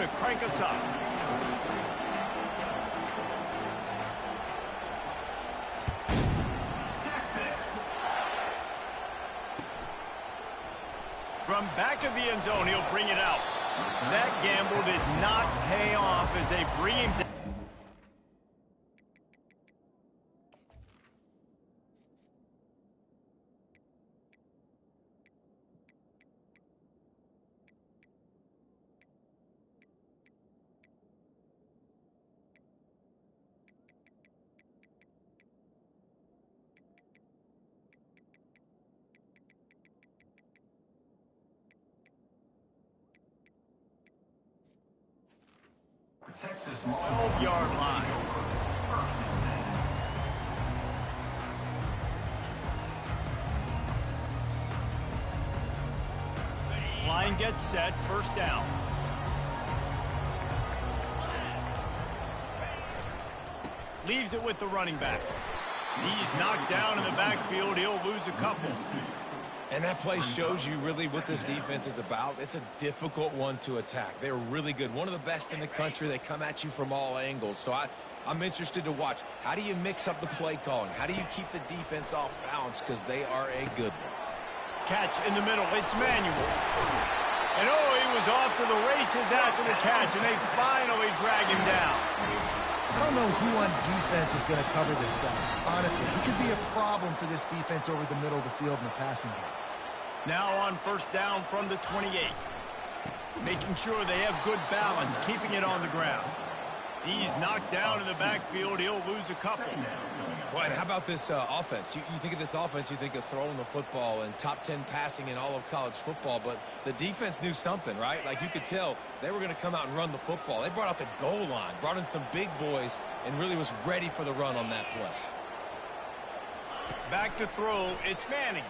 to crank us up. From back of the end zone, he'll bring it out. That gamble did not pay off as they bring him down. Texas 12-yard line. Line gets set, first down. Leaves it with the running back. He's knocked down in the backfield. He'll lose a couple. And that play shows you really what this defense is about. It's a difficult one to attack. They're really good. One of the best in the country. They come at you from all angles. So I'm interested to watch. How do you mix up the play calling? How do you keep the defense off balance? Because they are a good one. Catch in the middle. It's Manuel. And oh, he was off to the races after the catch, and they finally drag him down. I don't know who on defense is going to cover this guy. Honestly, he could be a problem for this defense over the middle of the field in the passing game. Now on first down from the 28. Making sure they have good balance, keeping it on the ground. He's knocked down in the backfield. He'll lose a couple. Well, and how about this offense? You think of this offense, you think of throwing the football and top 10 passing in all of college football, but the defense knew something, right? Like you could tell they were going to come out and run the football. They brought out the goal line, brought in some big boys, and really was ready for the run on that play. Back to throw. It's Manning.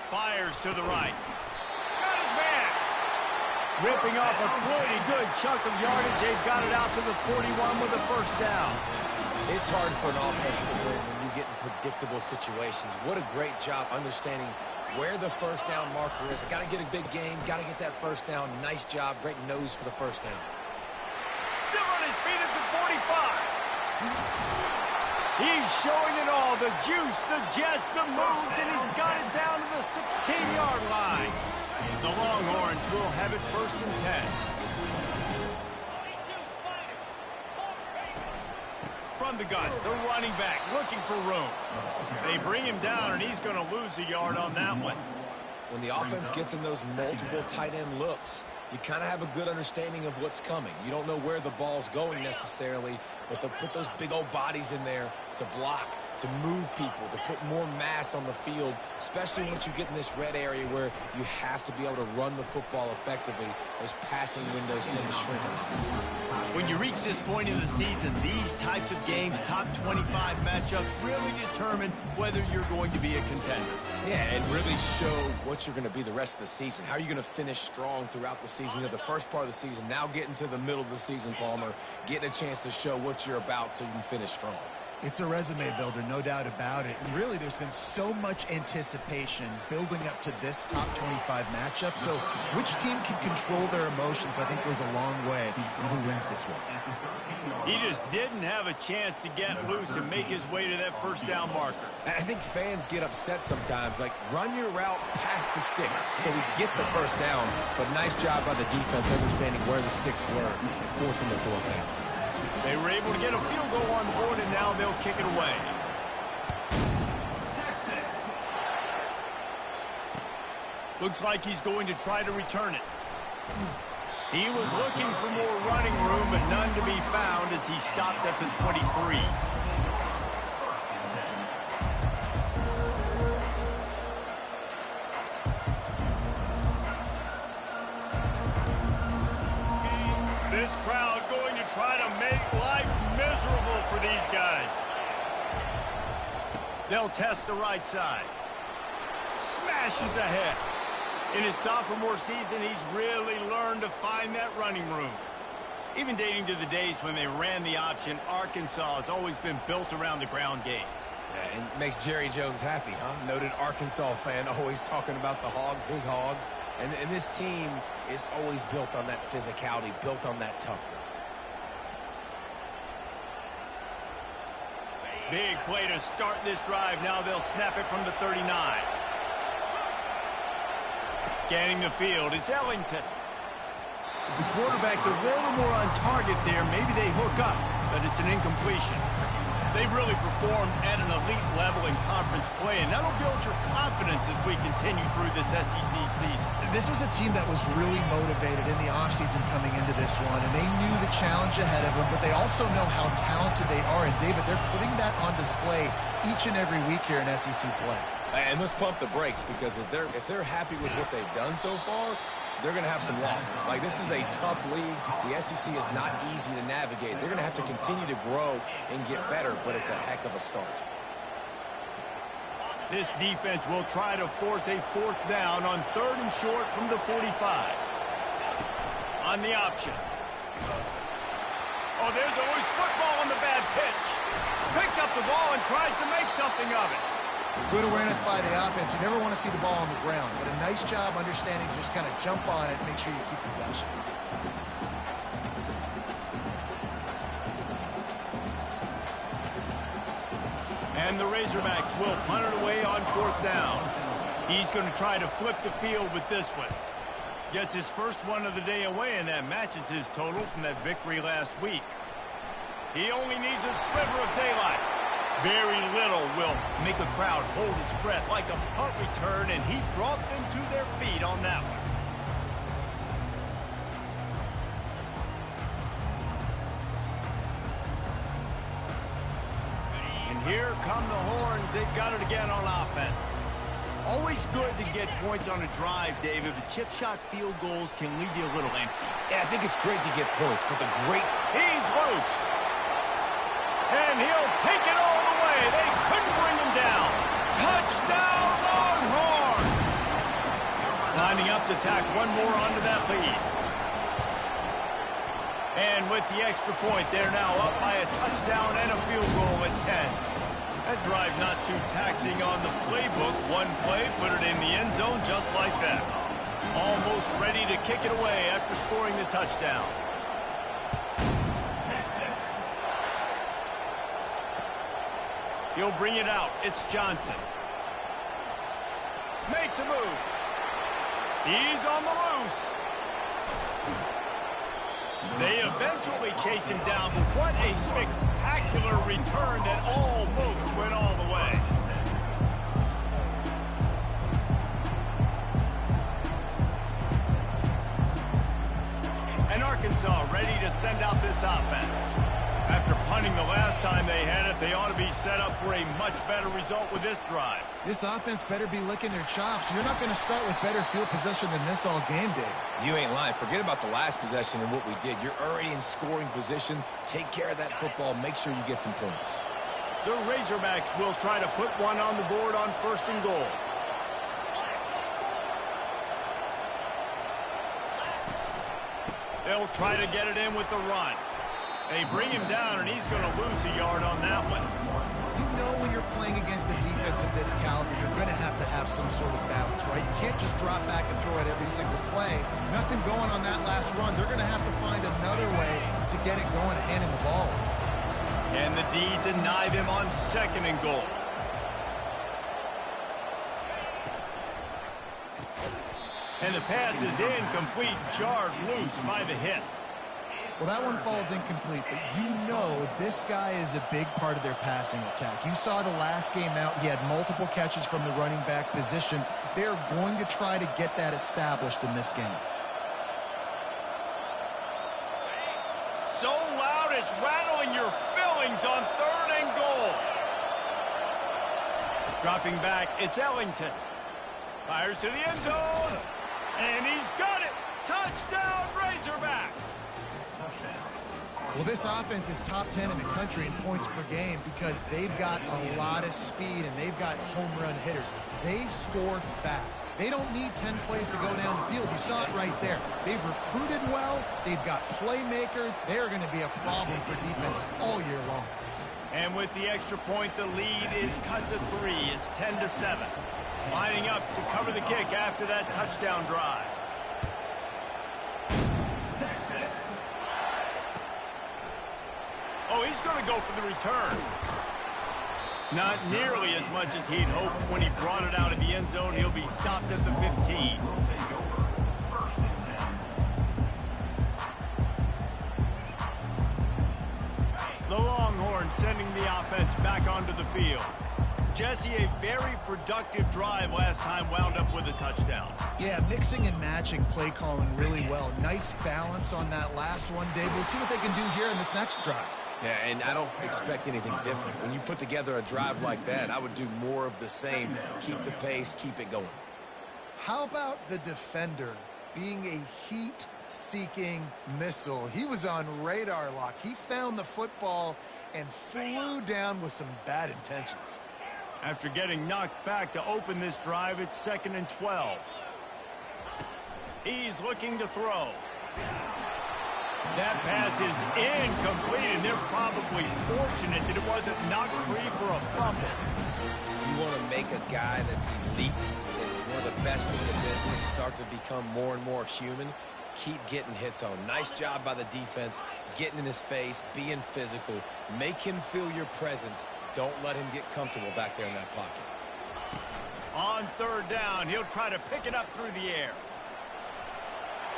Fires to the right. Got his man. Ripping off a pretty good chunk of yardage. They've got it out to the 41 with a first down. It's hard for an offense to win when you get in predictable situations. What a great job understanding where the first down marker is. Got to get a big game. Got to get that first down. Nice job. Great nose for the first down. Still on his feet at the 45. He's showing it all. The juice, the jets, the moves, and he's got it down to the 16-yard line. The Longhorns will have it first and 10. From the gun, the running back looking for room. They bring him down, and he's going to lose a yard on that one. When the offense gets in those multiple tight end looks, you kind of have a good understanding of what's coming. You don't know where the ball's going necessarily, but they'll put those big old bodies in there to block, to move people, to put more mass on the field, especially once you get in this red area where you have to be able to run the football effectively. Those passing windows tend to shrink a lot. When you reach this point in the season, these types of games, top 25 matchups, really determine whether you're going to be a contender. Yeah, and really show what you're going to be the rest of the season. How are you going to finish strong throughout the season? You know, the first part of the season, now getting to the middle of the season, Palmer, getting a chance to show what you're about so you can finish strong. It's a resume builder, no doubt about it. And really, there's been so much anticipation building up to this top 25 matchup. So which team can control their emotions, I think, goes a long way in who wins this one. He just didn't have a chance to get loose and make his way to that first down marker. I think fans get upset sometimes. Like, run your route past the sticks so we get the first down. But nice job by the defense understanding where the sticks were and forcing the fourth down. They were able to get a field goal on the board, and now they'll kick it away. Texas. Looks like he's going to try to return it. He was looking for more running room, but none to be found as he stopped at the 23. This crowd going to try to make life miserable for these guys. They'll test the right side. Smashes ahead. In his sophomore season, he's really learned to find that running room. Even dating to the days when they ran the option, Arkansas has always been built around the ground game. And it makes Jerry Jones happy, huh? Noted Arkansas fan, always talking about the Hogs, his Hogs. And this team is always built on that physicality, built on that toughness. Big play to start this drive. Now they'll snap it from the 39. Scanning the field, it's Ellington. The quarterback's a little more on target there. Maybe they hook up, but it's an incompletion. They've really performed at an elite level in conference play, and that'll build your confidence as we continue through this SEC season. This was a team that was really motivated in the offseason coming into this one, and they knew the challenge ahead of them, but they also know how talented they are. And, David, they're putting that on display each and every week here in SEC play. And let's pump the brakes, because if they're happy with what they've done so far, they're going to have some losses. Like, this is a tough league. The SEC is not easy to navigate. They're going to have to continue to grow and get better, but it's a heck of a start. This defense will try to force a 4th down on 3rd and short from the 45. On the option. Oh, there's a loose football on the bad pitch. Picks up the ball and tries to make something of it. Good awareness by the offense. You never want to see the ball on the ground, but a nice job understanding to just kind of jump on it and make sure you keep possession. And the Razorbacks will punt it away on 4th down. He's going to try to flip the field with this one. Gets his first one of the day away, and that matches his total from that victory last week. He only needs a sliver of daylight. Very little will make a crowd hold its breath like a punt return, and he brought them to their feet on that one. And here come the Horns. They've got it again on offense. Always good to get points on a drive, David, but chip shot field goals can leave you a little empty. Yeah, I think it's great to get points, but He's loose. And he'll take it all the way. They couldn't bring him down. Touchdown, Longhorn! Lining up to tack one more onto that lead. And with the extra point, they're now up by a touchdown and a field goal at 10. That drive not too taxing on the playbook. One play, put it in the end zone just like that. Almost ready to kick it away after scoring the touchdown. He'll bring it out. It's Johnson. Makes a move. He's on the loose. They eventually chase him down, but what a spectacular return that almost went all the way. And Arkansas ready to send out this offense. After punting the last time they had it, they ought to be set up for a much better result with this drive. This offense better be licking their chops. You're not going to start with better field possession than this all game, Dave. You ain't lying. Forget about the last possession and what we did. You're already in scoring position. Take care of that football. Make sure you get some points. The Razorbacks will try to put one on the board on 1st and goal. They'll try to get it in with the run. They bring him down, and he's going to lose a yard on that one. You know when you're playing against a defense of this caliber, you're going to have some sort of balance, right? You can't just drop back and throw it every single play. Nothing going on that last run. They're going to have to find another way to get it going, handing the ball. Can the D deny them on 2nd and goal? And the pass is incomplete, jarred loose by the hit. Well, that one falls incomplete, but you know this guy is a big part of their passing attack. You saw the last game out. He had multiple catches from the running back position. They're going to try to get that established in this game. So loud it's rattling your fillings on 3rd and goal. Dropping back, it's Ellington. Fires to the end zone. And he's got it. Touchdown, Razorbacks. Well, this offense is top 10 in the country in points per game because they've got a lot of speed and they've got home run hitters. They score fast. They don't need 10 plays to go down the field. You saw it right there. They've recruited well. They've got playmakers. They're going to be a problem for defenses all year long. And with the extra point, the lead is cut to 3. It's 10-7. Lining up to cover the kick after that touchdown drive. Texas. Oh, he's going to go for the return. Not nearly as much as he'd hoped when he brought it out of the end zone. He'll be stopped at the 15. The Longhorns sending the offense back onto the field. Jesse, a very productive drive last time wound up with a touchdown. Yeah, mixing and matching play calling really well. Nice balance on that last one, Dave. Let's see what they can do here in this next drive. Yeah, and I don't expect anything different. When you put together a drive like that, I would do more of the same. Keep the pace, keep it going. How about the defender being a heat-seeking missile? He was on radar lock. He found the football and flew down with some bad intentions. After getting knocked back to open this drive, it's 2nd and 12. He's looking to throw. That pass is incomplete, and they're probably fortunate that it wasn't knocked free for a fumble. You want to make a guy that's elite, that's one of the best in the business, start to become more and more human. Keep getting hits on. Nice job by the defense, getting in his face, being physical. Make him feel your presence. Don't let him get comfortable back there in that pocket. On 3rd down, he'll try to pick it up through the air.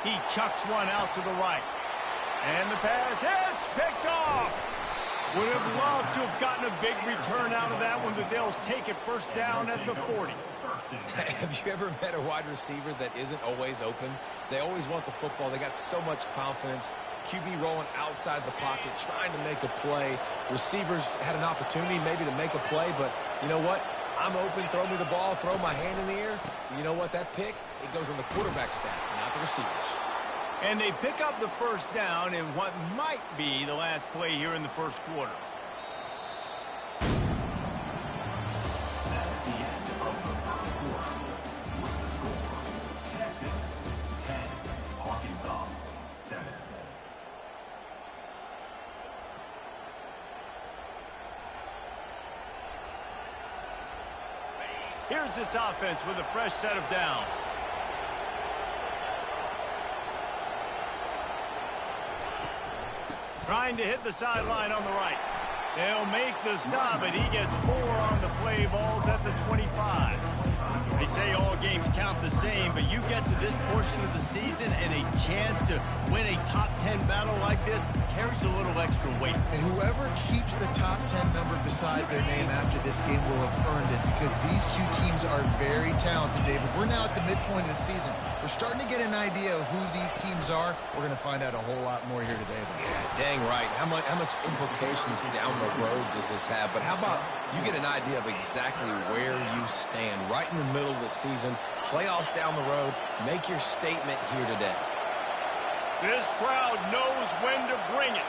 He chucks one out to the right. And the pass hits, picked off. Would have loved to have gotten a big return out of that one, but they'll take it 1st down at the 40. Have you ever met a wide receiver that isn't always open? They always want the football. They got so much confidence. QB rolling outside the pocket, trying to make a play. Receivers had an opportunity maybe to make a play, but you know what? I'm open, throw me the ball, throw my hand in the air. You know what? That pick, it goes in the quarterback stats, not the receivers. And they pick up the 1st down in what might be the last play here in the 1st quarter. That's the end of the 1st quarter. With the score, Texas 10, Arkansas 7. Here's this offense with a fresh set of downs. Trying to hit the sideline on the right. They'll make the stop, and he gets 4 on the play. Balls at the 25. They say all games count the same, but you get to this portion of the season and a chance to win a top 10 battle like this carries a little extra weight. And whoever keeps the top 10 number beside their name after this game will have earned it, because these two teams are very talented, David. We're now at the midpoint of the season. We're starting to get an idea of who these teams are. We're going to find out a whole lot more here today. Yeah, dang right. How much implications down the road does this have? But how about you get an idea of exactly where you stand right in the middle of the season, playoffs down the road, make your statement here today. This crowd knows when to bring it.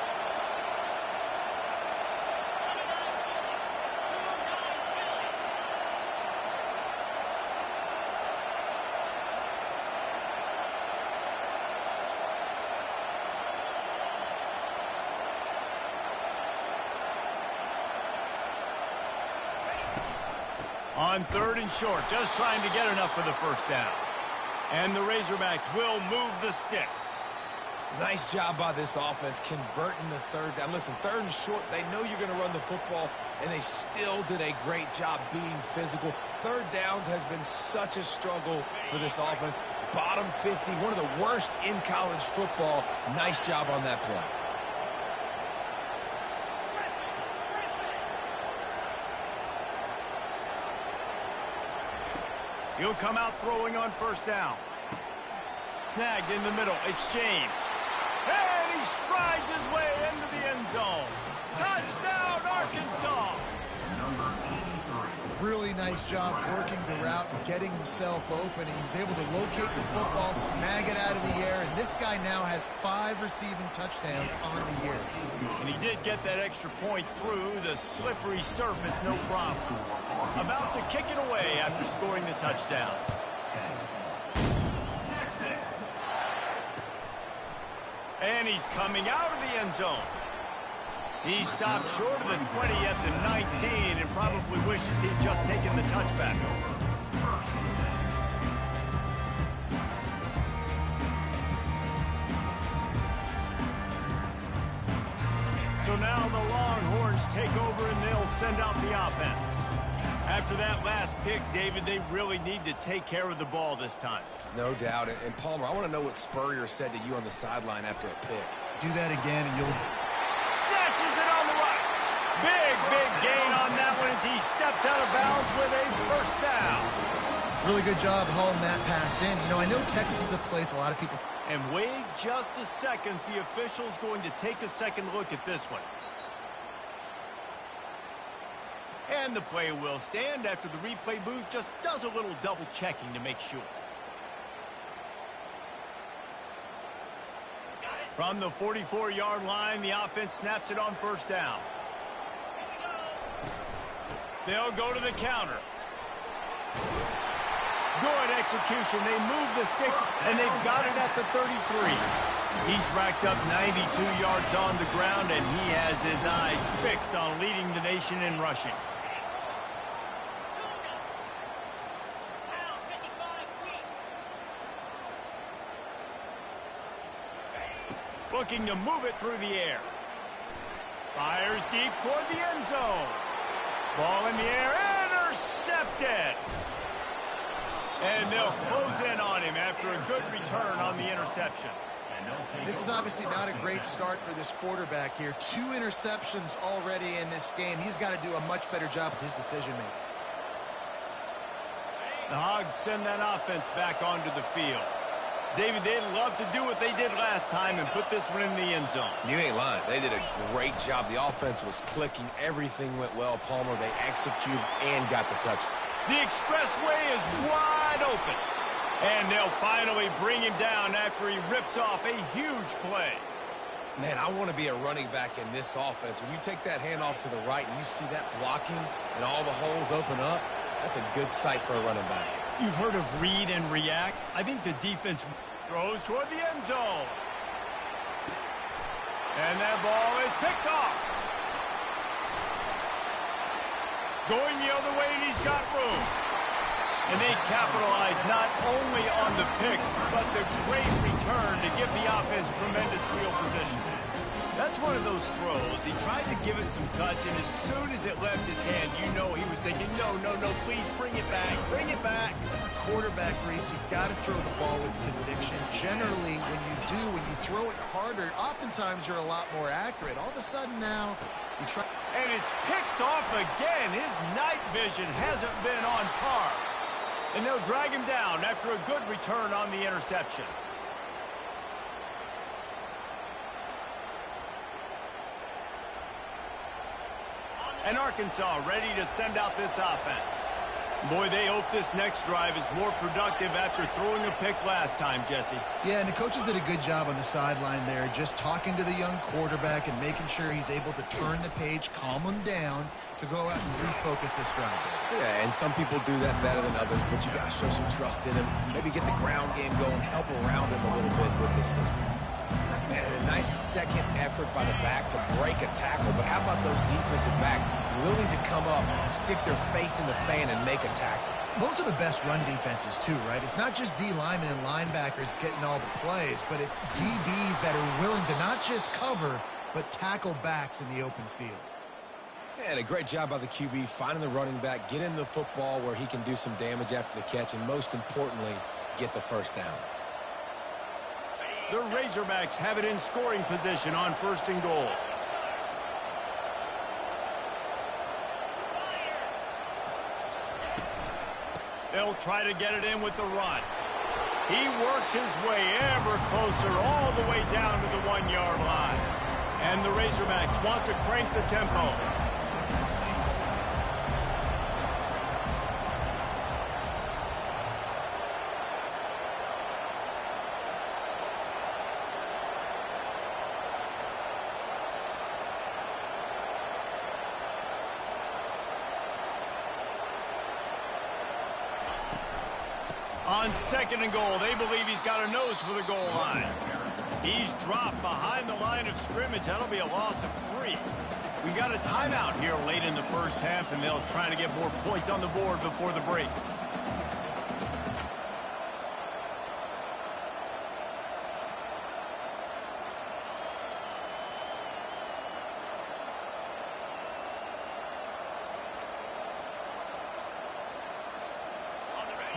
On 3rd and short, just trying to get enough for the 1st down. And the Razorbacks will move the sticks. Nice job by this offense converting the 3rd down. Listen, 3rd and short, they know you're going to run the football, and they still did a great job being physical. 3rd downs has been such a struggle for this offense. Bottom 50, one of the worst in college football. Nice job on that play. He'll come out throwing on 1st down. Snagged in the middle. It's James. And he strides his way into the end zone. Touchdown, Arkansas! Really nice job working the route and getting himself open. He was able to locate the football, snag it out of the air, and this guy now has 5 receiving touchdowns on the year. And he did get that extra point through the slippery surface, no problem. About to kick it away after scoring the touchdown. And he's coming out of the end zone. He stopped short of the 20 at the 19 and probably wishes he'd just taken the touchback. So now the Longhorns take over and they'll send out the offense. After that last pick, David, they really need to take care of the ball this time. No doubt. And Palmer, I want to know what Spurrier said to you on the sideline after a pick. Do that again and you'll... Snatches it on the right. Big gain on that one as he steps out of bounds with a first down. Really good job hauling that pass in. You know, I know Texas is a place a lot of people... And wait just a second. The official's going to take a second look at this one. And the play will stand after the replay booth just does a little double checking to make sure. From the 44-yard line, the offense snaps it on first down. They'll go to the counter. Good execution. They move the sticks, and they've got it at the 33. He's racked up 92 yards on the ground, and he has his eyes fixed on leading the nation in rushing. Looking to move it through the air. Fires deep toward the end zone. Ball in the air, intercepted. And they'll close in on him after a good return on the interception. This is obviously not a great start for this quarterback here. 2 interceptions already in this game. He's got to do a much better job with his decision-making. The Hogs send that offense back onto the field. David, they'd love to do what they did last time and put this one in the end zone. You ain't lying. They did a great job. The offense was clicking. Everything went well, Palmer. They executed and got the touchdown. The expressway is wide open. And they'll finally bring him down after he rips off a huge play. Man, I want to be a running back in this offense. When you take that handoff to the right and you see that blocking and all the holes open up, that's a good sight for a running back. You've heard of read and react. I think the defense throws toward the end zone. And that ball is picked off. Going the other way, and he's got room. And they capitalize not only on the pick, but the great return to give the offense tremendous field position. That's one of those throws. He tried to give it some touch, and as soon as it left his hand, you know he was thinking, no, please bring it back, bring it back. As a quarterback, Reese, you've got to throw the ball with conviction. Generally, when you throw it harder, oftentimes you're a lot more accurate. All of a sudden now, you try... And it's picked off again. His night vision hasn't been on par. And they'll drag him down after a good return on the interception. And Arkansas ready to send out this offense. Boy, they hope this next drive is more productive after throwing a pick last time, Jesse. Yeah, and the coaches did a good job on the sideline there, just talking to the young quarterback and making sure he's able to turn the page, calm him down to go out and refocus this drive. Yeah, and some people do that better than others, but you got to show some trust in him. Maybe get the ground game going, help around him a little bit with this system. Man, a nice second effort by the back to break a tackle, but how about those defensive backs willing to come up, stick their face in the fan, and make a tackle? Those are the best run defenses, too, right? It's not just D linemen and linebackers getting all the plays, but it's DBs that are willing to not just cover, but tackle backs in the open field. And a great job by the QB, finding the running back, getting the football where he can do some damage after the catch, and most importantly, get the first down. The Razorbacks have it in scoring position on 1st and goal. They'll try to get it in with the run. He works his way ever closer all the way down to the 1-yard line. And the Razorbacks want to crank the tempo. On 2nd and goal, they believe he's got a nose for the goal line. He's dropped behind the line of scrimmage. That'll be a loss of 3. We got a timeout here late in the first half, and they'll try to get more points on the board before the break.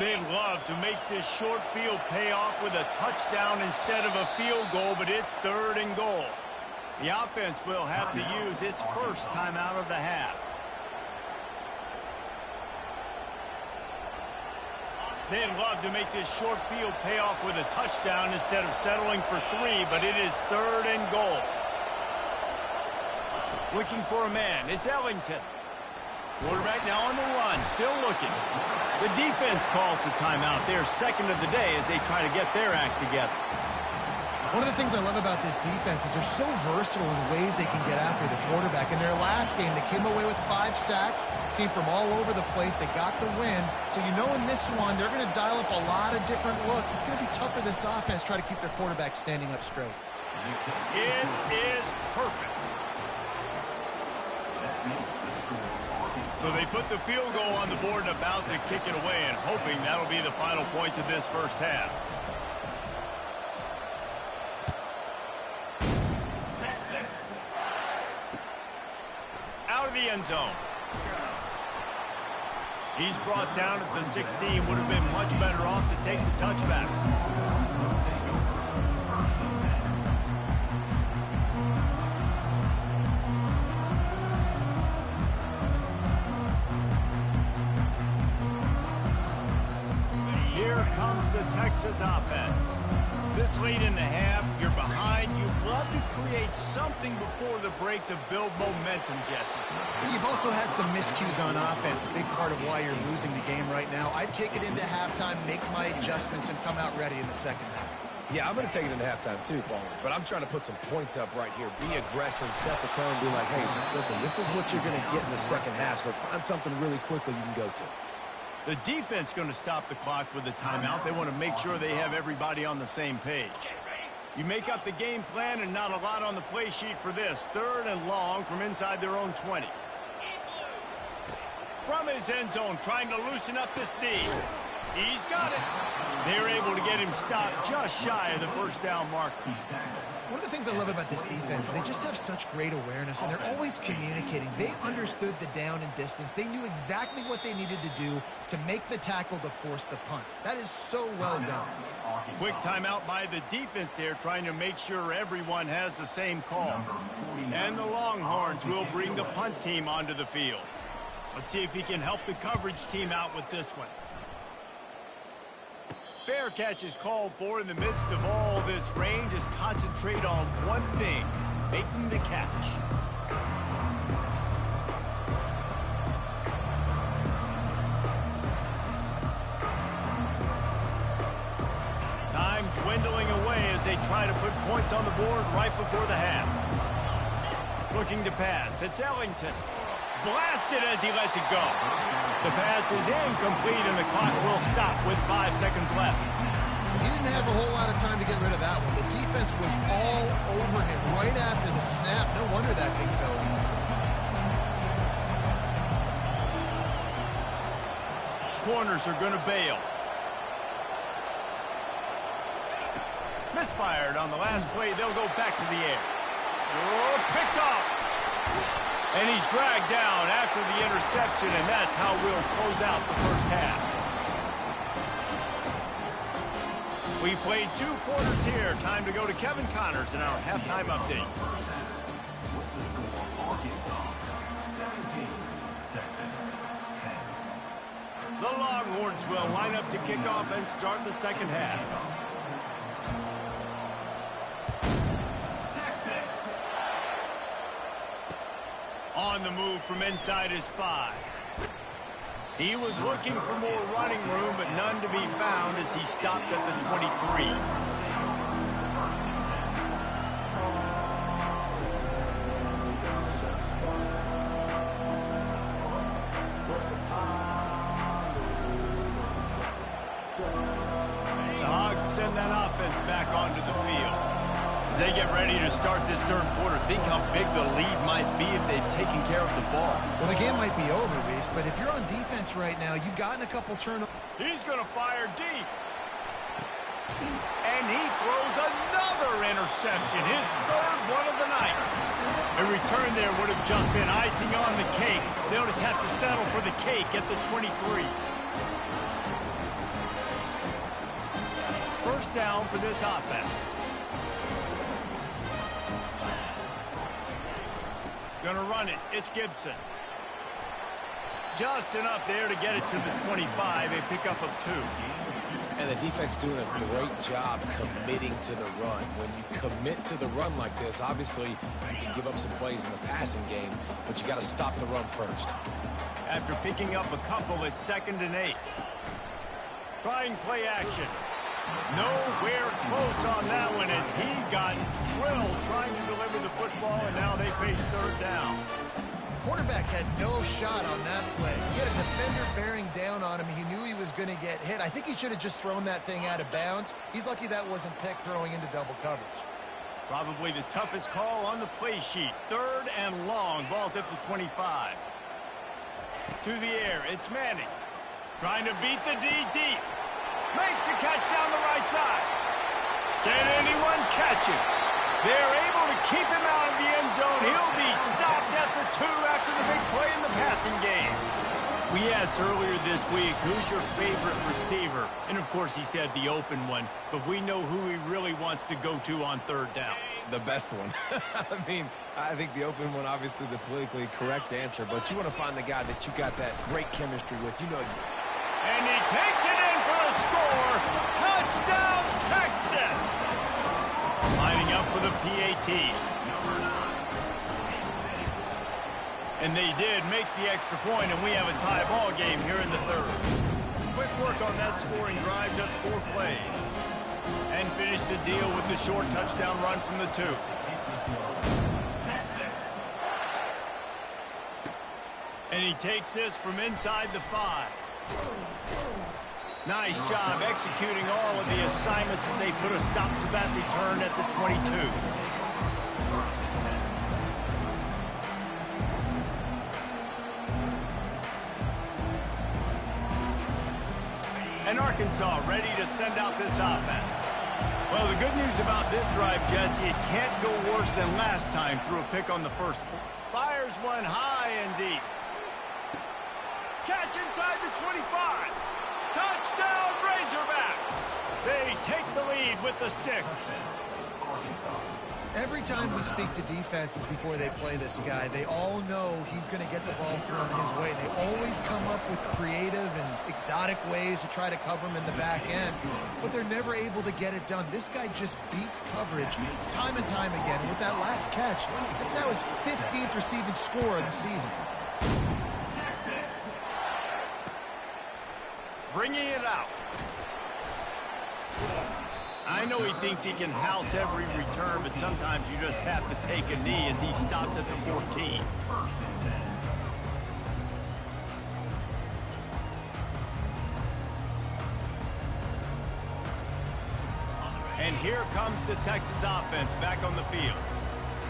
They'd love to make this short field pay off with a touchdown instead of a field goal, but it's 3rd and goal. The offense will have to use its first timeout of the half. They'd love to make this short field pay off with a touchdown instead of settling for 3, but it is 3rd and goal. Looking for a man. It's Ellington. Quarterback now on the run, still looking. The defense calls the timeout. They're second of the day as they try to get their act together. One of the things I love about this defense is they're so versatile in the ways they can get after the quarterback. In their last game, they came away with 5 sacks, came from all over the place. They got the win. So you know in this one, they're going to dial up a lot of different looks. It's going to be tough for this offense to try to keep their quarterback standing up straight. It is perfect. So they put the field goal on the board and about to kick it away, and hoping that'll be the final points of this first half. Out of the end zone. He's brought down at the 16. Would have been much better off to take the touchback. Here comes the Texas offense. This late in the half, you're behind. You'd love to create something before the break to build momentum, Jesse. You've also had some miscues on offense, a big part of why you're losing the game right now. I'd take it into halftime, make my adjustments, and come out ready in the second half. Yeah, I'm going to take it into halftime too, Paul. But I'm trying to put some points up right here. Be aggressive, set the tone, be like, hey, listen, this is what you're going to get in the second half, so find something really quickly you can go to. The defense going to stop the clock with a timeout. They want to make sure they have everybody on the same page. You make up the game plan and not a lot on the play sheet for this. 3rd and long from inside their own 20. From his end zone, trying to loosen up this D. He's got it. They're able to get him stopped just shy of the first down marker. One of the things I love about this defense is they just have such great awareness, and they're always communicating. They understood the down and distance. They knew exactly what they needed to do to make the tackle to force the punt. That is so well done. Quick timeout by the defense there, trying to make sure everyone has the same call. And the Longhorns will bring the punt team onto the field. Let's see if he can help the coverage team out with this one. Fair catch is called for. In the midst of all this rain, just concentrate on one thing, making the catch. Time dwindling away as they try to put points on the board right before the half. Looking to pass. It's Ellington. Blasted as he lets it go. The pass is incomplete, and the clock will stop with 5 seconds left. He didn't have a whole lot of time to get rid of that one. The defense was all over him right after the snap. No wonder that thing fell in. Corners are going to bail. Misfired on the last play. They'll go back to the air. Oh, picked off. And he's dragged down after the interception, and that's how we'll close out the first half. We played 2 quarters here. Time to go to Kevin Connors in our halftime update. The Longhorns will line up to kick off and start the second half. On the move from inside his 5. He was looking for more running room, but none to be found as he stopped at the 23. The Hogs send that offense back onto the field. ready to start this third quarter. Think how big the lead might be if they've taken care of the ball. Well, the game might be over, Reese, but if you're on defense right now, you've gotten a couple turnovers. He's going to fire deep. And he throws another interception, his third one of the night. A return there would have just been icing on the cake. They'll just have to settle for the cake at the 23. First down for this offense. Gonna run it. It's Gibson. Just enough there to get it to the 25. A pickup of 2. And the defense doing a great job committing to the run. When you commit to the run like this, obviously you can give up some plays in the passing game, but you got to stop the run first. After picking up a couple, it's 2nd and 8. Trying play action. Nowhere close on that one as he got drilled trying to deliver the football, and now they face third down. Quarterback had no shot on that play. He had a defender bearing down on him. He knew he was going to get hit. I think he should have just thrown that thing out of bounds. He's lucky that wasn't picked throwing into double coverage. Probably the toughest call on the play sheet. 3rd and long. Ball's at the 25. To the air. It's Manning. Trying to beat the D deep. Makes the catch down the right side. Can anyone catch him? They're able to keep him out of the end zone. He'll be stopped at the 2 after the big play in the passing game. We asked earlier this week, who's your favorite receiver? And, of course, he said the open one. But we know who he really wants to go to on 3rd down. The best one. I mean, I think the open one, obviously the politically correct answer, but you want to find the guy that you got that great chemistry with. You know. And he takes it in for the score. Touchdown, Texas! Lining up for the PAT. And they did make the extra point, and we have a tie ball game here in the 3rd. Quick work on that scoring drive, just 4 plays. And finish the deal with the short touchdown run from the 2. And he takes this from inside the 5. Nice job executing all of the assignments as they put a stop to that return at the 22. And Arkansas ready to send out this offense. Well, the good news about this drive, Jesse, it can't go worse than last time through a pick on the first. Fires one high and deep. Catch inside the 25. Touchdown, Razorbacks. They take the lead with the 6. Every time we speak to defenses before they play this guy, they all know he's going to get the ball thrown his way. They always come up with creative and exotic ways to try to cover him in the back end, but they're never able to get it done. This guy just beats coverage time and time again. And with that last catch, that's now his 15th receiving score of the season. Bringing it out. I know he thinks he can house every return, but sometimes you just have to take a knee as he stopped at the 14. And here comes the Texas offense back on the field.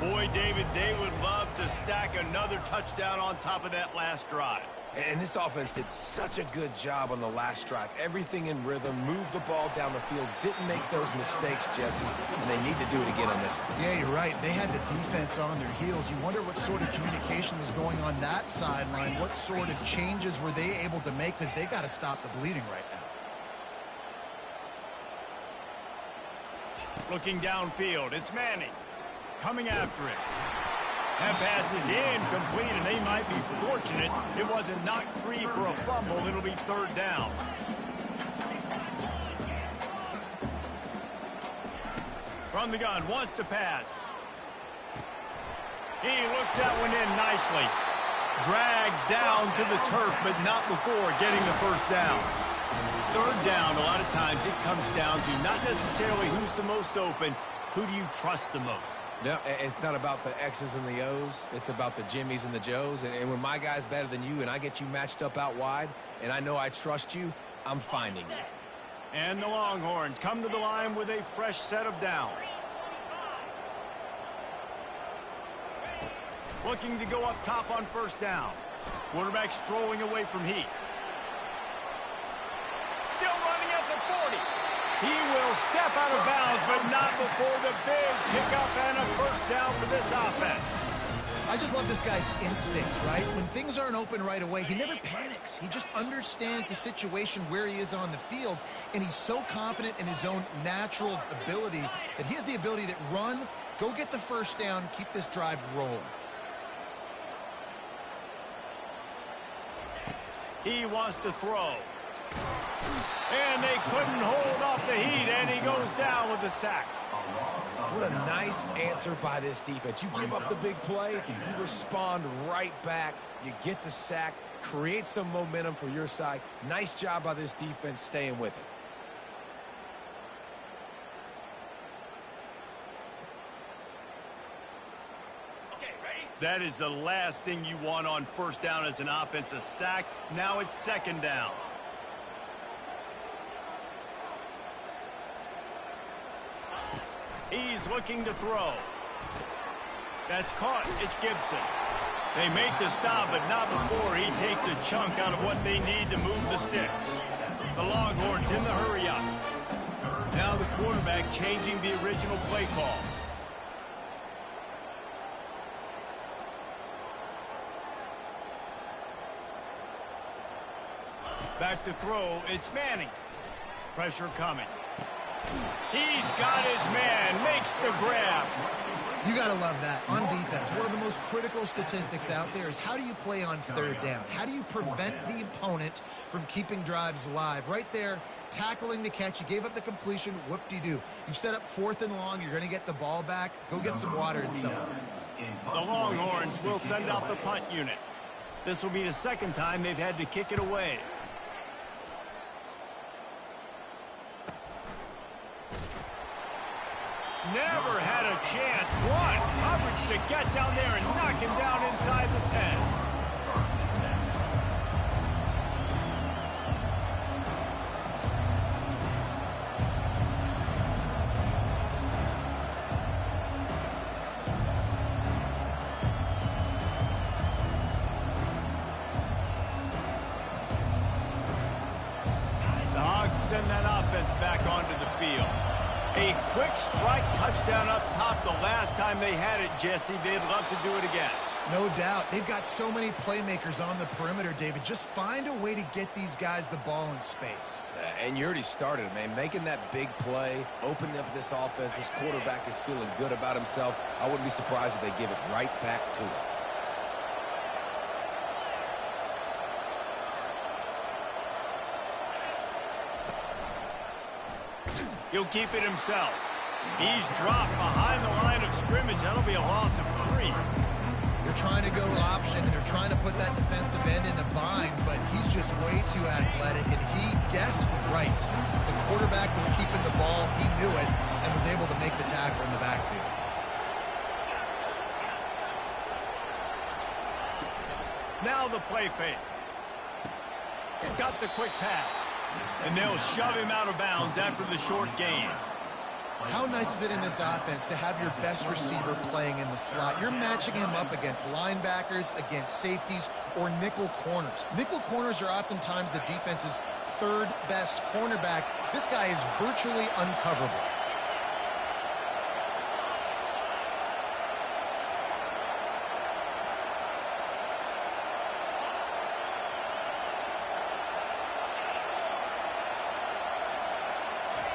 Boy, David, they would love to stack another touchdown on top of that last drive. And this offense did such a good job on the last drive. Everything in rhythm, moved the ball down the field, didn't make those mistakes, Jesse, and they need to do it again on this one. Yeah, you're right. They had the defense on their heels. You wonder what sort of communication was going on that sideline. What sort of changes were they able to make, because they got to stop the bleeding right now. Looking downfield, it's Manning coming after it. That pass is incomplete, and they might be fortunate it wasn't knocked free for a fumble. It'll be 3rd down. From the gun, wants to pass. He looks that one in nicely. Dragged down to the turf, but not before getting the first down. 3rd down, a lot of times it comes down to not necessarily who's the most open, who do you trust the most? Yeah, it's not about the X's and the O's. It's about the Jimmys and the Joes. And when my guy's better than you and I get you matched up out wide and I know I trust you, I'm finding you. And the Longhorns come to the line with a fresh set of downs. Looking to go up top on first down. Quarterback strolling away from heat. Still running at the 40. He will step out of bounds, but not before the big pickup and a first down for this offense. I just love this guy's instincts, right? When things aren't open right away, he never panics. He just understands the situation where he is on the field, and he's so confident in his own natural ability that he has the ability to run, go get the first down, keep this drive rolling. He wants to throw. And they couldn't hold off the heat, and he goes down with the sack. What a nice answer by this defense. You give up the big play, you respond right back, you get the sack, create some momentum for your side. Nice job by this defense staying with it. That is the last thing you want on first down as an offense, a sack. Now it's second down. He's looking to throw. That's caught. It's Gibson. They make the stop, but not before he takes a chunk out of what they need to move the sticks. The Longhorns in the hurry-up. Now the quarterback changing the original play call. Back to throw. It's Manning. Pressure coming. He's got his man. Makes the grab. You got to love that. On defense, one of the most critical statistics out there is how do you play on third down? How do you prevent the opponent from keeping drives alive? Right there, tackling the catch. You gave up the completion. Whoop-de-doo. You've set up 4th and long. You're going to get the ball back. Go get some water and celebrate. The Longhorns will send out the punt unit. This will be the second time they've had to kick it away. Never had a chance. What coverage to get down there and knock him down inside the 10. The Hogs send that offense back onto the field. A quick strike touchdown up top the last time they had it, Jesse. They'd love to do it again. No doubt. They've got so many playmakers on the perimeter, David. Just find a way to get these guys the ball in space. And you already started, man. Making that big play, opening up this offense. This quarterback is feeling good about himself. I wouldn't be surprised if they give it right back to him. He'll keep it himself. He's dropped behind the line of scrimmage. That'll be a loss of 3. They're trying to go option, and they're trying to put that defensive end in a bind, but he's just way too athletic, and he guessed right. The quarterback was keeping the ball. He knew it and was able to make the tackle in the backfield. Now the play fake. Got the quick pass. And they'll shove him out of bounds after the short gain. How nice is it in this offense to have your best receiver playing in the slot? You're matching him up against linebackers, against safeties, or nickel corners. Nickel corners are oftentimes the defense's 3rd best cornerback. This guy is virtually uncoverable.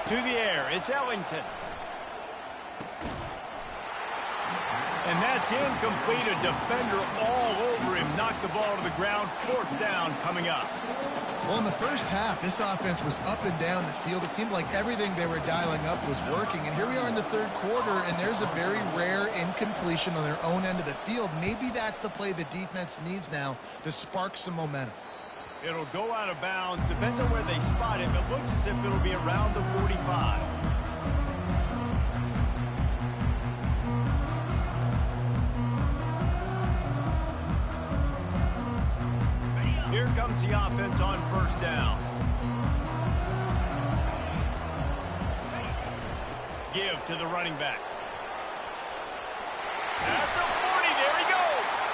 To the air, it's Ellington. And that's incomplete. A defender all over him. Knocked the ball to the ground. 4th down coming up. Well, in the first half, this offense was up and down the field. It seemed like everything they were dialing up was working. And here we are in the 3rd quarter, and there's a very rare incompletion on their own end of the field. Maybe that's the play the defense needs now to spark some momentum. It'll go out of bounds. Depends on where they spot him. It looks as if it'll be around the 45. Here comes the offense on first down. Give to the running back. At the 40, there he goes.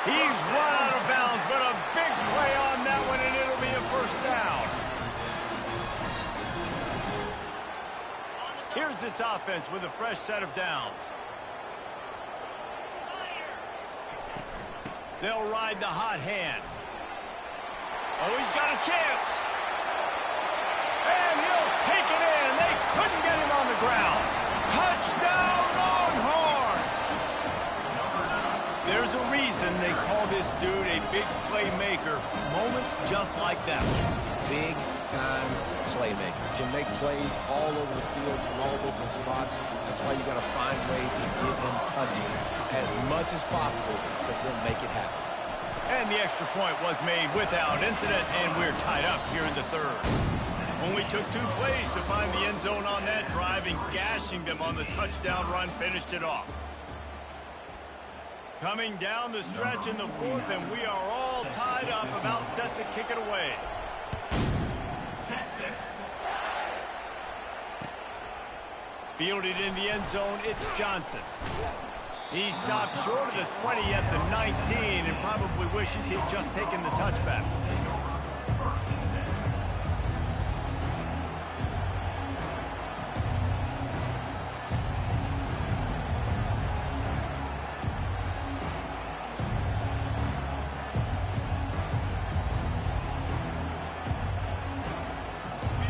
He's run out of bounds, but a big play on that one, and it'll be a first down. Here's this offense with a fresh set of downs. They'll ride the hot hand. Oh, he's got a chance. And he'll take it in. They couldn't get him on the ground. Touchdown, Longhorn! There's a reason they call this dude a big playmaker. Moments just like that one. Big-time playmaker. Can make plays all over the field from all different spots. That's why you got to find ways to give him touches as much as possible because he'll make it happen. And the extra point was made without incident, and we're tied up here in the third. Only took 2 plays to find the end zone on that drive, and gashing them on the touchdown run finished it off. Coming down the stretch in the fourth, and we are all tied up, about set to kick it away. Fielded in the end zone, it's Johnson. He stopped short of the 20 at the 19 and probably wishes he'd just taken the touchback.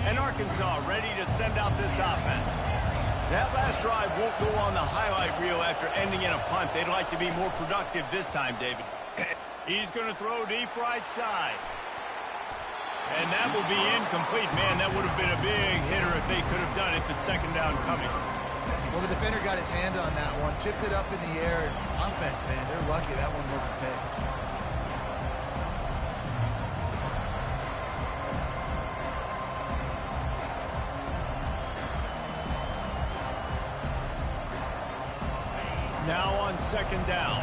And Arkansas ready to send out this offense. That last drive won't go on the highlight reel after ending in a punt. They'd like to be more productive this time, David. He's going to throw deep right side. And that will be incomplete. Man, that would have been a big hitter if they could have done it, but second down coming. Well, the defender got his hand on that one, tipped it up in the air. Offense, man, they're lucky that one wasn't picked. Now on second down.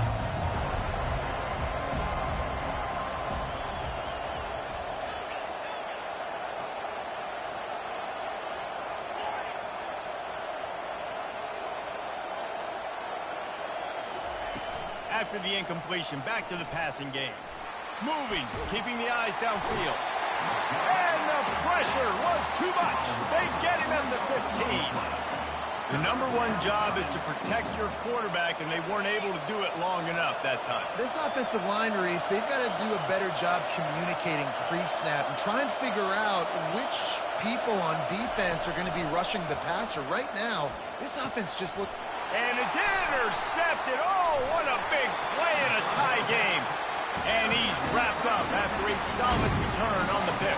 After the incompletion, back to the passing game. Moving, keeping the eyes downfield. And the pressure was too much. They get him at the 15. The number one job is to protect your quarterback, and they weren't able to do it long enough that time. This offensive line, Reese, they've got to do a better job communicating pre-snap and try and figure out which people on defense are going to be rushing the passer. Right now, this offense just looks... And it's intercepted. Oh, what a big play in a tie game. And he's wrapped up after a solid return on the pick.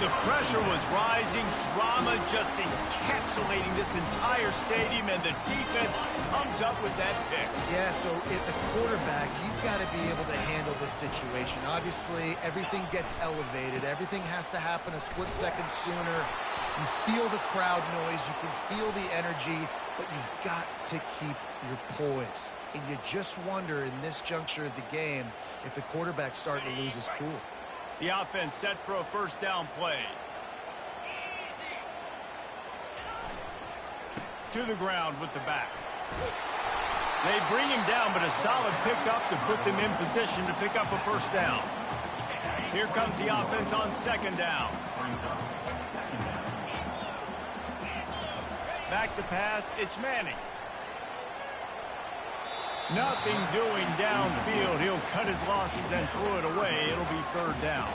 The pressure was rising, drama just encapsulating this entire stadium, and the defense comes up with that pick. Yeah, so if the quarterback, he's got to be able to handle this situation. Obviously, everything gets elevated. Everything has to happen a split second sooner. You feel the crowd noise. You can feel the energy, but you've got to keep your poise. And you just wonder in this juncture of the game if the quarterback's starting to lose his cool. The offense set for a first down play. To the ground with the back. They bring him down, but a solid pickup to put them in position to pick up a first down. Here comes the offense on second down. Back to pass, it's Manning. Nothing doing downfield. He'll cut his losses and throw it away. It'll be third down.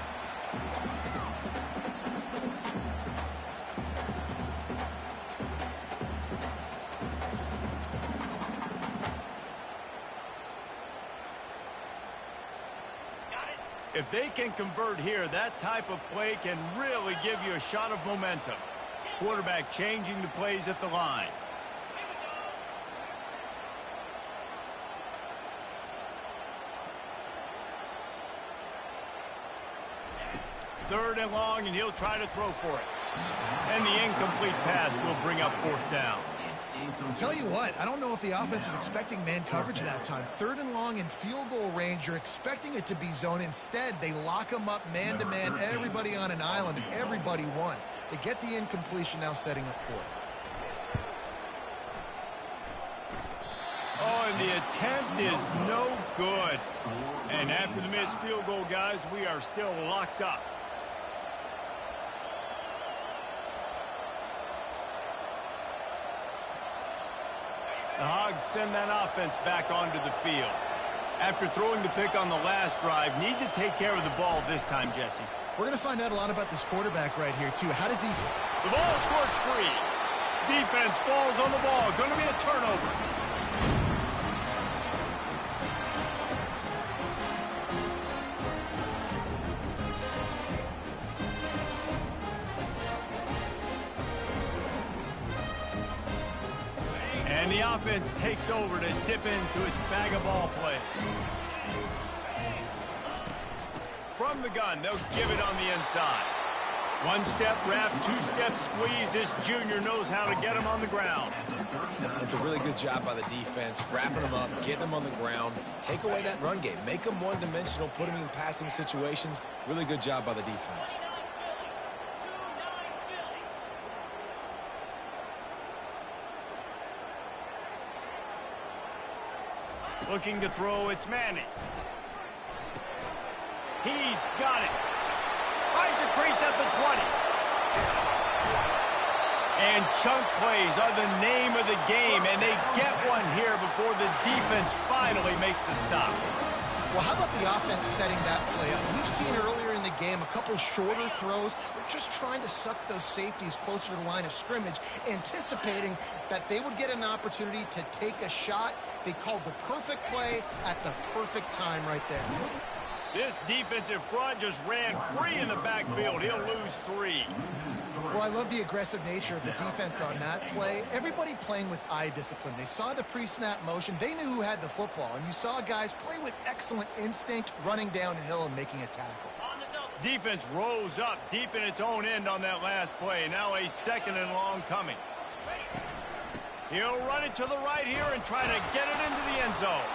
If they can convert here, that type of play can really give you a shot of momentum. Quarterback changing the plays at the line. Third and long, and he'll try to throw for it. And the incomplete pass will bring up fourth down. I'll tell you what, I don't know if the offense was expecting man coverage that time. Third and long in field goal range, you're expecting it to be zone. Instead, they lock them up man-to-man, everybody on an island, and everybody won. They get the incompletion, now setting up fourth. Oh, and the attempt is no good. And after the missed field goal, guys, we are still locked up. The Hogs send that offense back onto the field. After throwing the pick on the last drive, need to take care of the ball this time, Jesse. We're going to find out a lot about this quarterback right here, too. How does he... The ball squirts free. Defense falls on the ball. Going to be a turnover. And the offense takes over to dip into its bag of ball plays. From the gun, they'll give it on the inside. One-step wrap, two-step squeeze. This junior knows how to get him on the ground. It's a really good job by the defense, wrapping them up, getting them on the ground, take away that run game, make them one-dimensional, put them in passing situations. Really good job by the defense. Looking to throw, it's Manning. He's got it. Finds a crease at the 20. And chunk plays are the name of the game, and they get one here before the defense finally makes the stop. Well, how about the offense setting that play up? We've seen earlier in the game a couple shorter throws. They're just trying to suck those safeties closer to the line of scrimmage, anticipating that they would get an opportunity to take a shot. They called the perfect play at the perfect time right there. This defensive front just ran free in the backfield. He'll lose 3. Well, I love the aggressive nature of the defense on that play. Everybody playing with eye discipline. They saw the pre-snap motion. They knew who had the football. And you saw guys play with excellent instinct, running downhill and making a tackle. Defense rose up deep in its own end on that last play. Now a 2nd and long coming. He'll run it to the right here and try to get it into the end zone.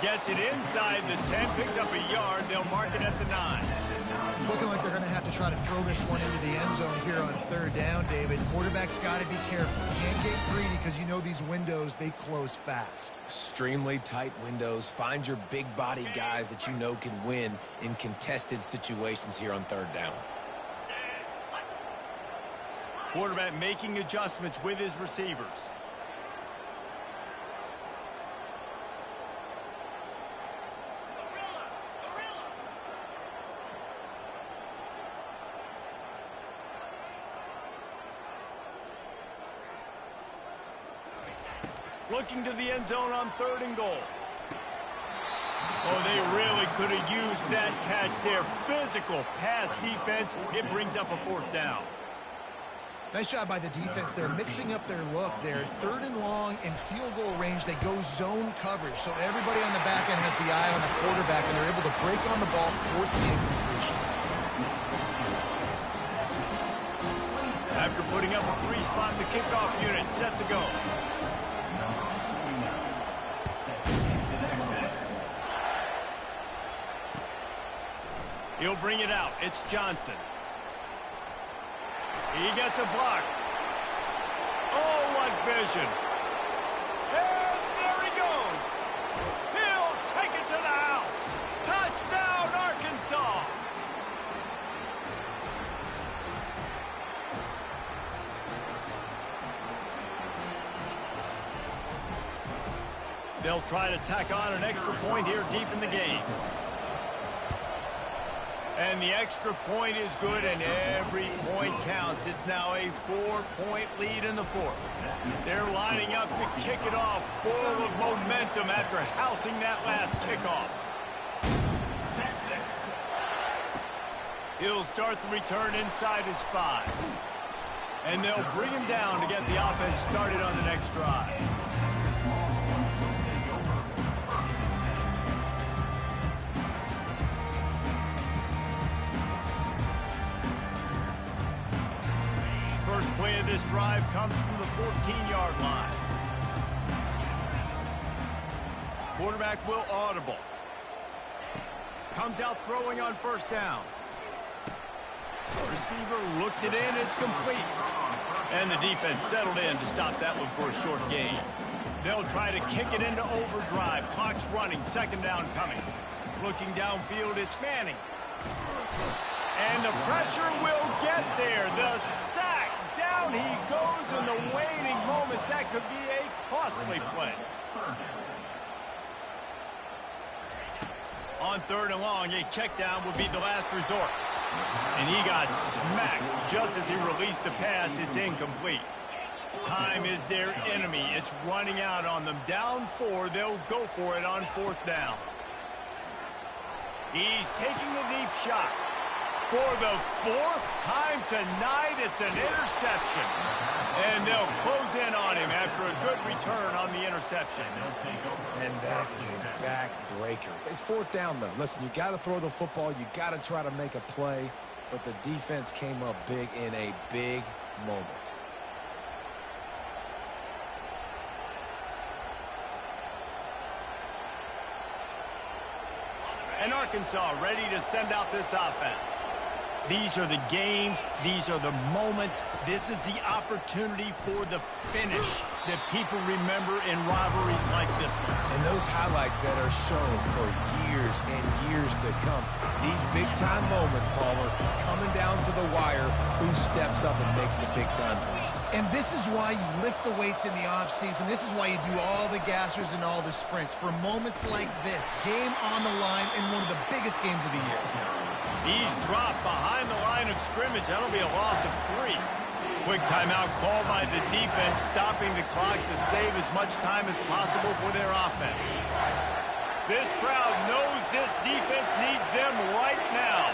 Gets it inside the 10, picks up a yard. They'll mark it at the 9. It's looking like they're going to have to try to throw this one into the end zone here on 3rd down, David. Quarterback's got to be careful. Can't get greedy because you know these windows, they close fast. Extremely tight windows. Find your big body guys that you know can win in contested situations here on 3rd down. Quarterback making adjustments with his receivers. Looking to the end zone on 3rd and goal. Oh, they really could have used that catch there. Physical pass defense. It brings up a 4th down. Nice job by the defense. They're mixing up their look. They're 3rd and long in field goal range. They go zone coverage. So everybody on the back end has the eye on the quarterback, and they're able to break on the ball, force the incompletion. After putting up a 3-spot in the kickoff unit, set to go. He'll bring it out. It's Johnson. He gets a block. Oh, what vision. And there he goes. He'll take it to the house. Touchdown, Arkansas. They'll try to tack on an extra point here deep in the game. And the extra point is good, and every point counts. It's now a 4-point lead in the 4th. They're lining up to kick it off, full of momentum after housing that last kickoff. He'll start the return inside his 5. And they'll bring him down to get the offense started on the next drive. First play of this drive comes from the 14-yard line. Quarterback will audible. Comes out throwing on 1st down. Receiver looks it in. It's complete. And the defense settled in to stop that one for a short gain. They'll try to kick it into overdrive. Clock's running. Second down coming. Looking downfield, it's Manning. And the pressure will get there. The sack. Down he goes in the waning moments. That could be a costly play. On third and long, a check down would be the last resort. And he got smacked just as he released the pass. It's incomplete. Time is their enemy. It's running out on them. Down 4, they'll go for it on fourth down. He's taking the deep shot. For the fourth time tonight, it's an interception. And they'll close in on him after a good return on the interception. And that is a backbreaker. It's fourth down, though. Listen, you got to throw the football. You got to try to make a play. But the defense came up big in a big moment. And Arkansas ready to send out this offense. These are the games. These are the moments. This is the opportunity for the finish that people remember in rivalries like this one. And those highlights that are shown for years and years to come. These big-time moments, Palmer, coming down to the wire. Who steps up and makes the big-time play? And this is why you lift the weights in the offseason. This is why you do all the gassers and all the sprints. For moments like this, game on the line in one of the biggest games of the year. He's dropped behind the line of scrimmage. That'll be a loss of 3. Quick timeout called by the defense, stopping the clock to save as much time as possible for their offense. This crowd knows this defense needs them right now.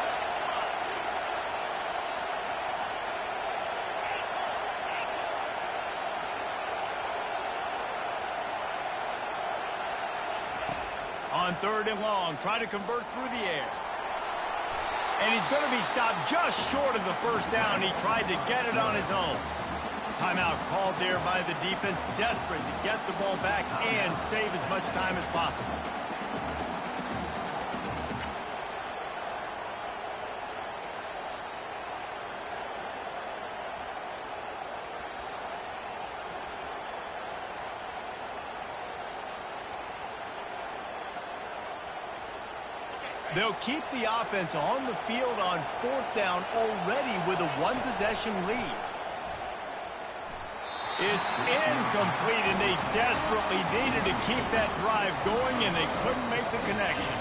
On third and long, trying to convert through the air. And he's going to be stopped just short of the first down. He tried to get it on his own. Timeout called there by the defense, desperate to get the ball back and save as much time as possible. They'll keep the offense on the field on fourth down already with a one-possession lead. It's incomplete, and they desperately needed to keep that drive going, and they couldn't make the connection.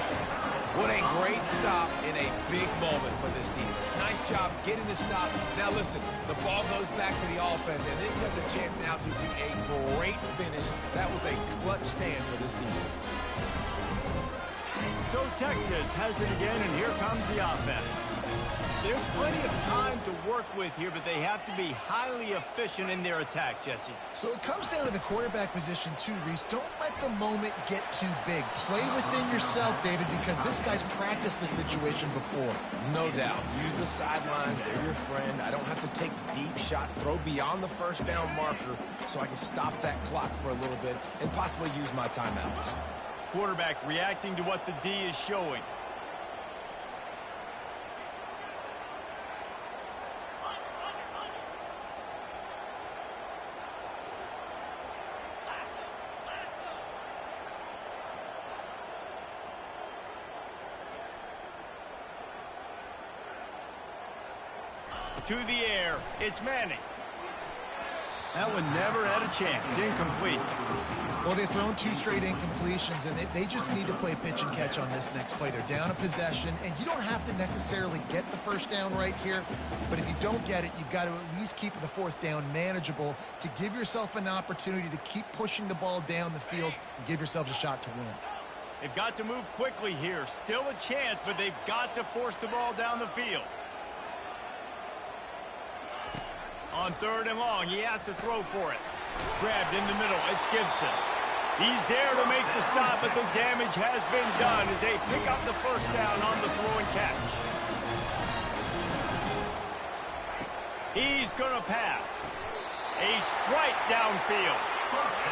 What a great stop in a big moment for this defense. Nice job getting the stop. Now listen, the ball goes back to the offense, and this has a chance now to be a great finish. That was a clutch stand for this defense. So Texas has it again, and here comes the offense. There's plenty of time to work with here, but they have to be highly efficient in their attack, Jesse. So it comes down to the quarterback position too, Reese. Don't let the moment get too big. Play within yourself, David, because this guy's practiced the situation before. No doubt. Use the sidelines. They're your friend. I don't have to take deep shots. Throw beyond the first down marker so I can stop that clock for a little bit and possibly use my timeouts. Quarterback reacting to what the D is showing. To the air, it's Manning. That one never had a chance. Incomplete. Well, they've thrown 2 straight incompletions, and they just need to play pitch and catch on this next play. They're down a possession, and you don't have to necessarily get the first down right here, but if you don't get it, you've got to at least keep the fourth down manageable to give yourself an opportunity to keep pushing the ball down the field and give yourselves a shot to win. They've got to move quickly here. Still a chance, but they've got to force the ball down the field. On third and long, he has to throw for it. Grabbed in the middle, it's Gibson. He's there to make the stop, but the damage has been done as they pick up the first down on the throw and catch. He's going to pass. A strike downfield.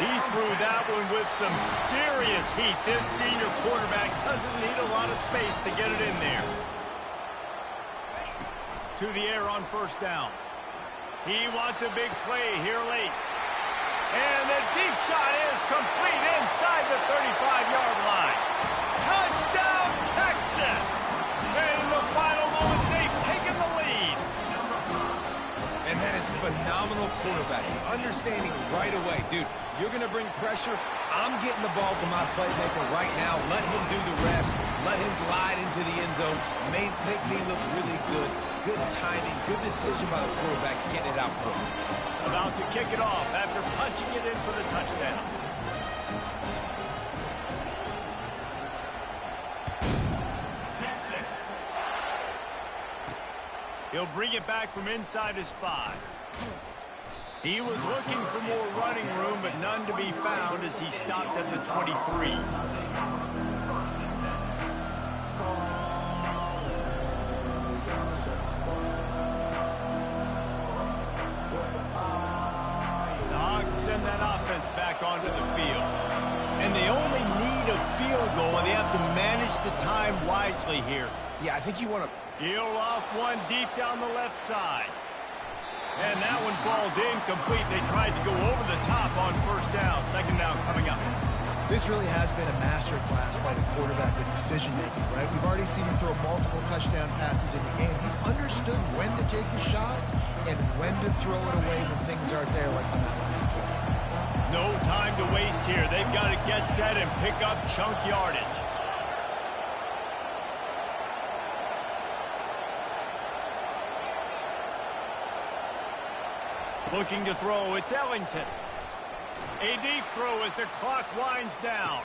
He threw that one with some serious heat. This senior quarterback doesn't need a lot of space to get it in there. To the air on first down. He wants a big play here late. And the deep shot is complete inside the 35-yard line. Touchdown, Texans! And in the final moments, they've taken the lead. And that is phenomenal quarterbacking. Understanding right away, dude, you're going to bring pressure. I'm getting the ball to my playmaker right now. Let him do the rest. Let him glide into the end zone. Make me look really good. Good timing, good decision by the quarterback, getting it out quick. About to kick it off after punching it in for the touchdown. He'll bring it back from inside his 5. He was looking for more running room, but none to be found as he stopped at the 23. The Hogs send that offense back onto the field. And they only need a field goal, and they have to manage the time wisely here. Yeah, I think you want to... He'll off one deep down the left side. And that one falls incomplete. They tried to go over the top on first down. Second down coming up. This really has been a masterclass by the quarterback with decision-making, right? We've already seen him throw multiple touchdown passes in the game. He's understood when to take his shots and when to throw it away when things aren't there, like on that last play. No time to waste here. They've got to get set and pick up chunk yardage. Looking to throw, it's Ellington. A deep throw as the clock winds down.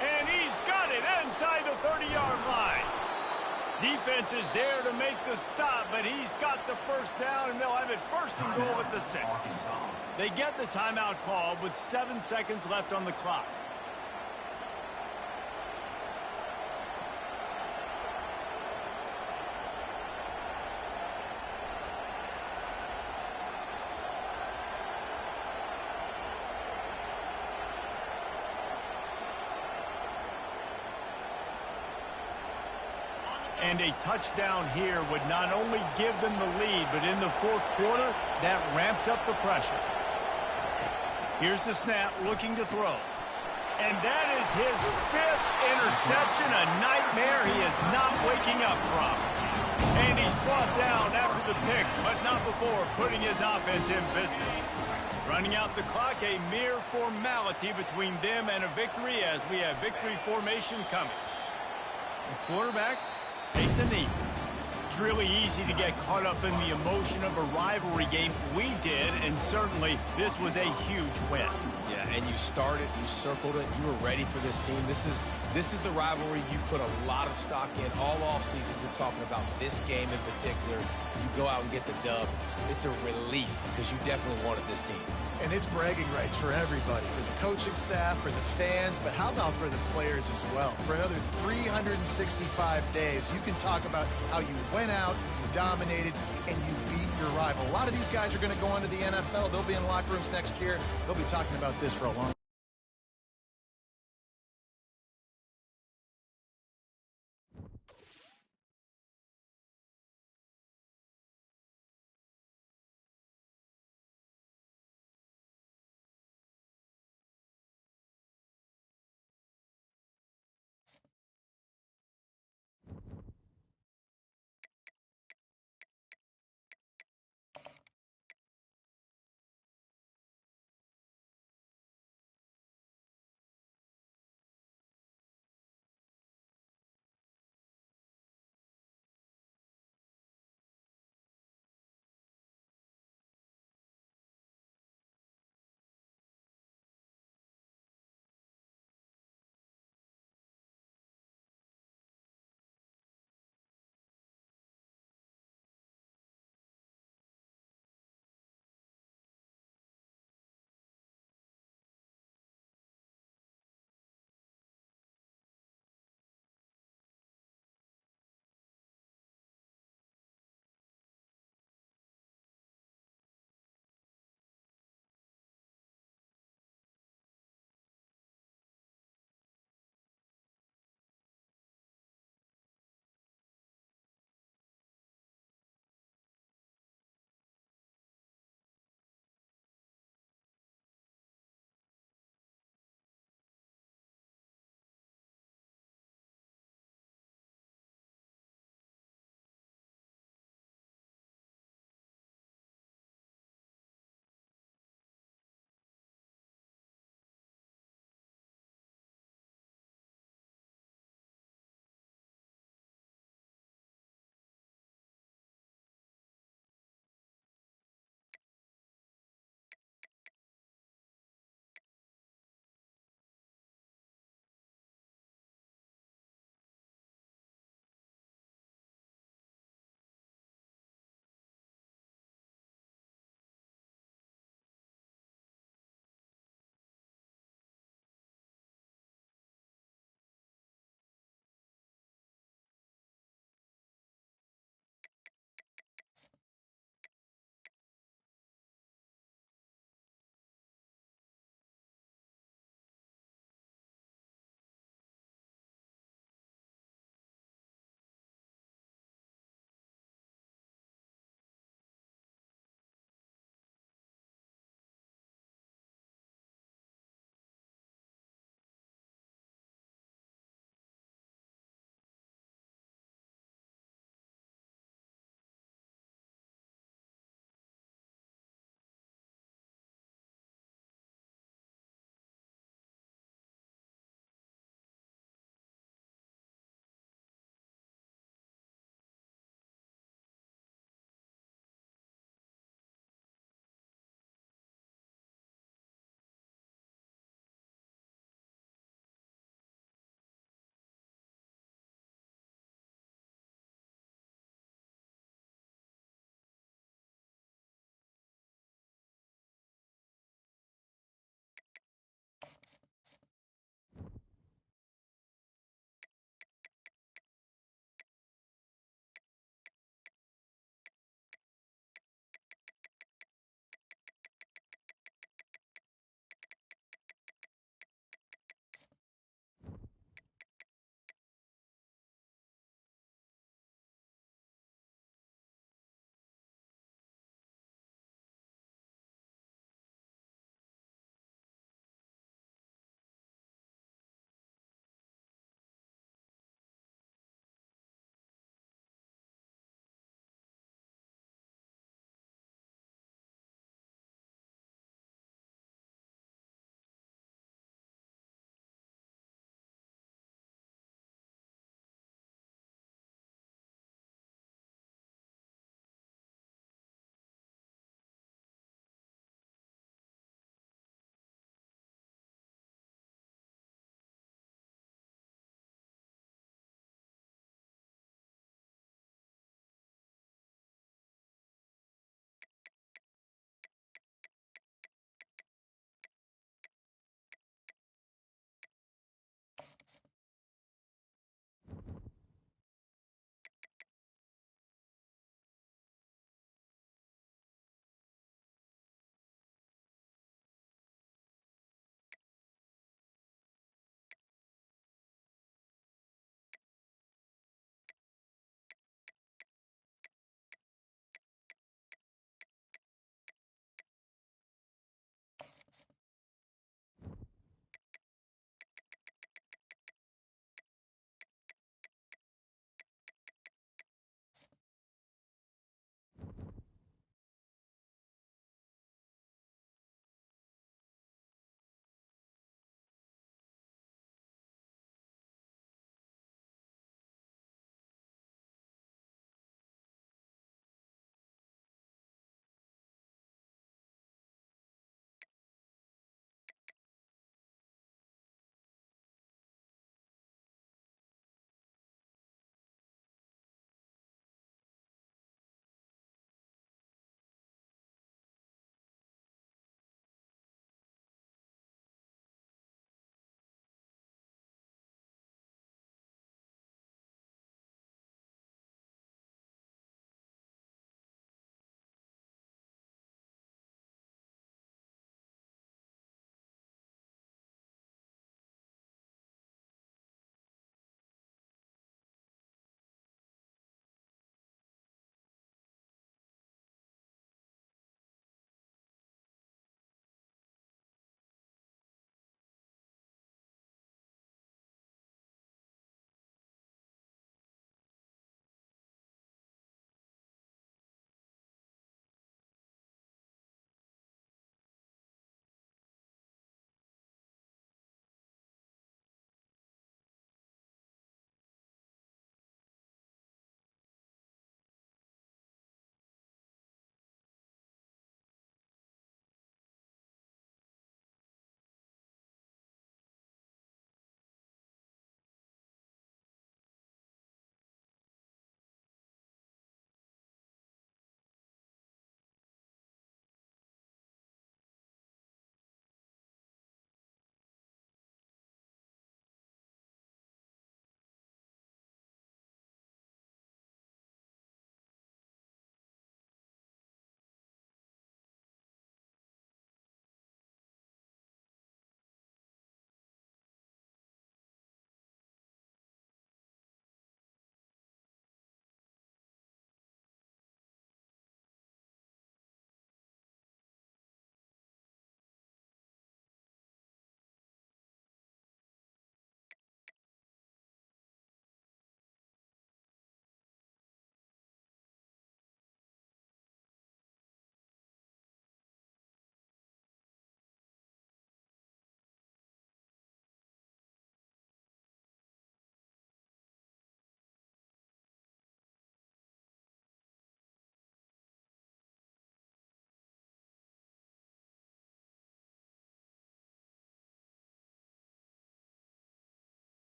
And he's got it inside the 30-yard line. Defense is there to make the stop, but he's got the first down, and they'll have it first and goal at the 6. They get the timeout called with 7 seconds left on the clock. And a touchdown here would not only give them the lead, but in the fourth quarter, that ramps up the pressure. Here's the snap, looking to throw. And that is his 5th interception, a nightmare he is not waking up from. And he's brought down after the pick, but not before putting his offense in business. Running out the clock, a mere formality between them and a victory as we have victory formation coming. The quarterback takes a knee. It's really easy to get caught up in the emotion of a rivalry game. We did, and certainly this was a huge win. Yeah, and you started, you circled it, you were ready for this team. This is the rivalry you put a lot of stock in all offseason. You're talking about this game in particular. You go out and get the dub. It's a relief because you definitely wanted this team. And it's bragging rights for everybody, for the coaching staff, for the fans, but how about for the players as well? For another 365 days, you can talk about how you went out, you dominated, and you beat your rival. A lot of these guys are going to go on to the NFL. They'll be in locker rooms next year. They'll be talking about this for a long time.